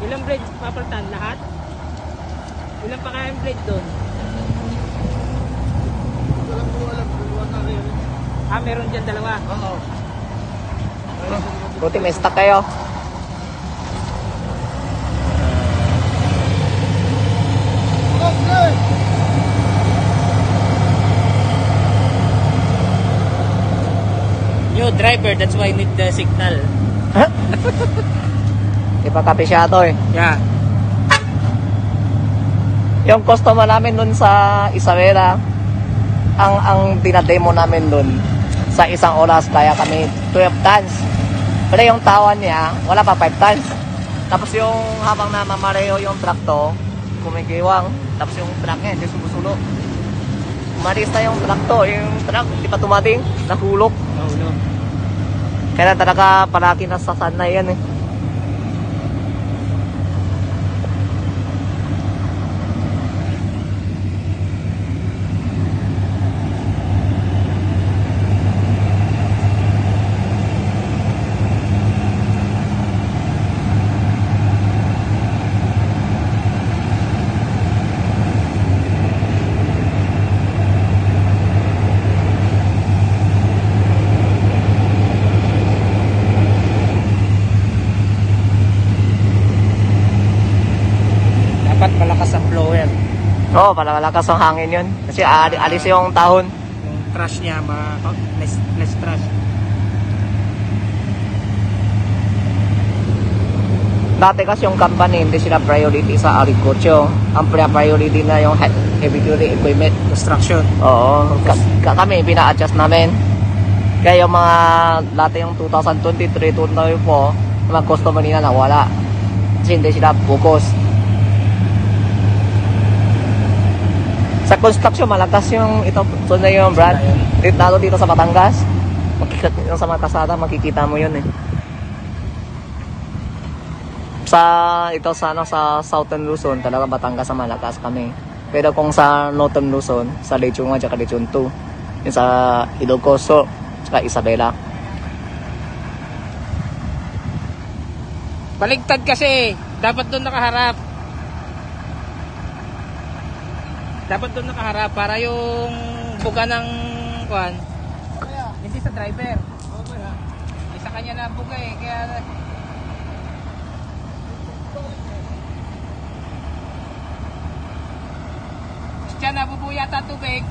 Ilang blades papalitan? Lahat? Ilang pa kayang blade doon? Walang po alam. Dalawa na rin. Ah, meron dyan dalawa? Oo. Buti may stock kayo. Okay. Yo, driver, that's why I need the signal. Di pa kapisyado eh. Yeah. Yung customer namin dun sa Isabela, ang dinademo namin dun sa isang oras kaya kami 12 tons. Pero yung tawan niya, wala pa 5 tons. Tapos yung habang namamareho yung truck to, kumikiwang. Tapos yung truck niya, hindi sumusulo. Umalis na yung truck to. Yung truck, hindi pa tumating. Nahulog. Nahulog. Kaya talaga palagi nasasanay yan eh. Dapat malakas ang blower. Oo, malakas ang hangin yun. Kasi alis yung tahon. Yung trash niya, less trash. Dati kasi yung company, hindi sila priority sa agriculture. Ang priority na yung heavy duty equipment. Construction. Oo, kami pina-adjust namin. Kaya yung mga dati yung 2023, 2024, mga customer nila nawala. Kasi hindi sila focus. Sa construction, malakas yung ito, na yung brand. Lalo dito sa Batangas. Sa mga kasada, makikita mo yun eh. Sa Southern Luzon, talaga Batangas ang malakas kami. Pero kung sa Northern Luzon, sa Lechon 1 at Lechon 2, yung sa Ilocos, saka Isabela. Baligtad kasi. Dapat doon nakaharap. Dapat doon nakaharap para yung buga ng kuan hindi sa driver. Isa kanya na buga eh. Kaya diyan nabubuya yata tubig.